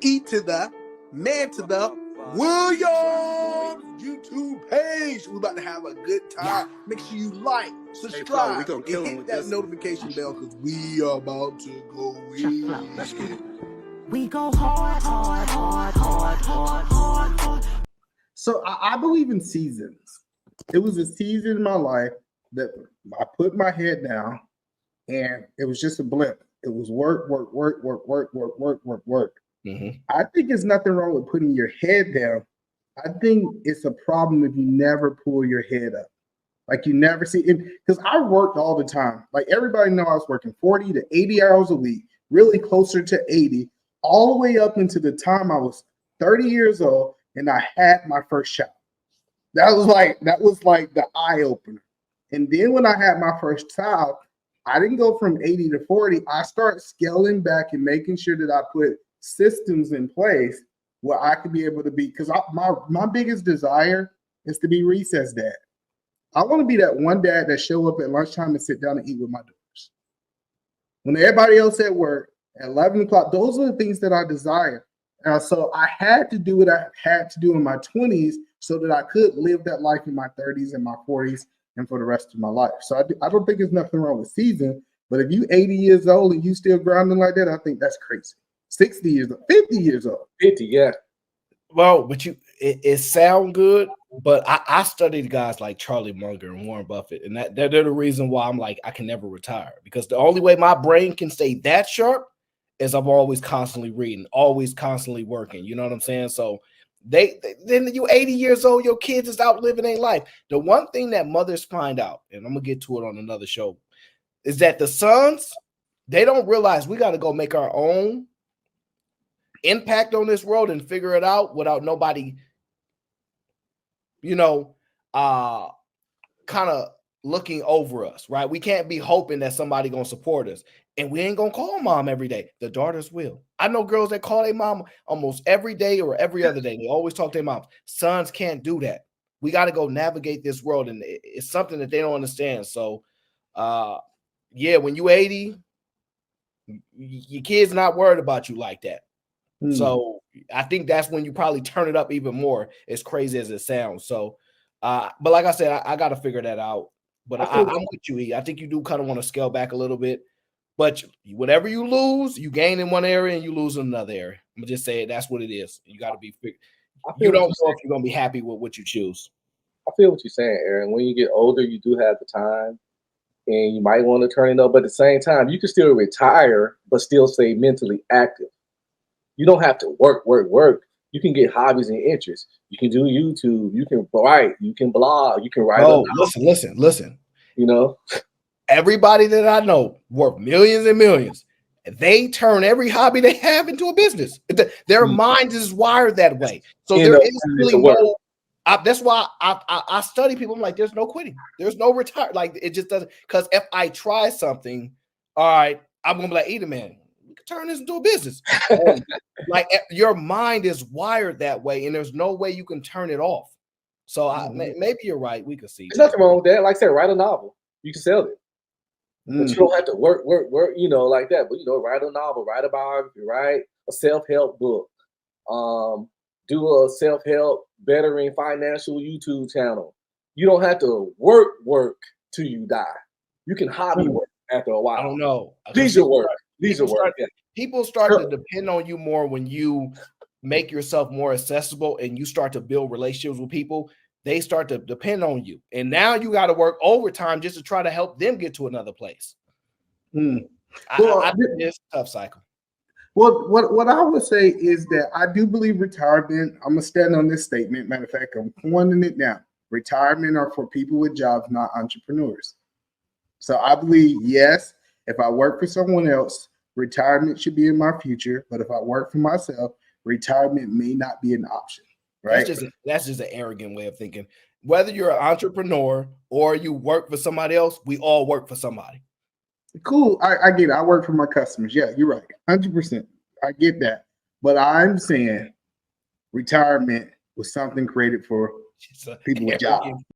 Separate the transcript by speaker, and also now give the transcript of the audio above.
Speaker 1: E to the Man to the Williams YouTube page. We're about to have a good time. Make sure you like, subscribe, and hit that notification bell because we are about to go in.
Speaker 2: Let's get it. We go hard, hard, hard, hard, hard, hard, hard.
Speaker 3: So I believe in seasons. It was a season in my life that I put my head down and it was just a blip. It was work, work, work, work, work, work, work, work, work.
Speaker 4: Mm-hmm.
Speaker 3: I think there's nothing wrong with putting your head down. I think it's a problem if you never pull your head up. Like you never see it. Because I worked all the time. Like everybody know I was working 40 to 80 hours a week, really closer to 80, all the way up into the time I was 30 years old and I had my first child. That was like the eye opener. And then when I had my first child, I didn't go from 80 to 40. I started scaling back and making sure that I put systems in place where I could be able to be, because my biggest desire is to be recess dad. I want to be that one dad that show up at lunchtime and sit down and eat with my daughters. When everybody else at work at 11 o'clock, those are the things that I desire. So I had to do what I had to do in my 20s so that I could live that life in my 30s and my 40s and for the rest of my life. So I don't think there's nothing wrong with season, but if you 80 years old and you still grinding like that, I think that's crazy. 60 years old, 50 years old.
Speaker 4: 50, yeah. Well, but it sound good, but I studied guys like Charlie Munger and Warren Buffett, and they're the reason why I'm like, I can never retire, because the only way my brain can stay that sharp is I'm always constantly reading, always constantly working. You know what I'm saying? So then you 80 years old, your kids is out living their life. The one thing that mothers find out, and I'm gonna get to it on another show, is that the sons, they don't realize we got to go make our own impact on this world and figure it out without nobody, kind of looking over us, right? We can't be hoping that somebody gonna support us, and we ain't gonna call mom every day. The daughters will. I know girls that call their mom almost every day or every other day. They always talk to their moms. Sons can't do that. We got to go navigate this world, and it's something that they don't understand. So yeah, when you 80, your kid's not worried about you like that. So I think that's when you probably turn it up even more, as crazy as it sounds. So but like I said, I got to figure that out. But I'm with you, E. I think you do kind of want to scale back a little bit. But whatever you lose, you gain in one area and you lose in another area. I'm gonna just say that's what it is. You got to be figured. You don't know if you're gonna be happy with what you choose.
Speaker 5: I feel what you're saying, Aaron. When you get older, you do have the time, and you might want to turn it up. But at the same time, you can still retire, but still stay mentally active. You don't have to work. You can get hobbies and interests. You can do YouTube. You can write. You can blog. You can write.
Speaker 4: Oh, listen.
Speaker 5: You know,
Speaker 4: everybody that I know worth millions and millions. They turn every hobby they have into a business. Their mind is wired that way. So there is really no. That's why I study people. I'm like, there's no quitting. There's no retire. Like it just doesn't. Because if I try something, all right, I'm gonna be like, ETheMan, we can turn this into a business. Like your mind is wired that way, and there's no way you can turn it off. So maybe you're right. We could see.
Speaker 5: There's nothing wrong with that. Like I said, write a novel. You can sell it. But you don't have to work, like that. But, write a novel, write a biography, write a self-help book, do a self-help bettering financial YouTube channel. You don't have to work till you die. You can hobby work after a while.
Speaker 4: I don't know.
Speaker 5: Leisure work.
Speaker 4: People start to depend on you more when you make yourself more accessible and you start to build relationships with people. They start to depend on you. And now you got to work overtime just to try to help them get to another place.
Speaker 3: Well,
Speaker 4: I think it's a tough cycle.
Speaker 3: Well, what I would say is that I do believe retirement, I'm going to stand on this statement. Matter of fact, I'm pointing it down. Retirement are for people with jobs, not entrepreneurs. So I believe, yes, if I work for someone else, retirement should be in my future. But if I work for myself, retirement may not be an option. Right?
Speaker 4: That's just an arrogant way of thinking. Whether you're an entrepreneur or you work for somebody else, we all work for somebody.
Speaker 3: Cool. I get it. I work for my customers. Yeah, you're right. 100%. I get that. But I'm saying retirement was something created for people with jobs.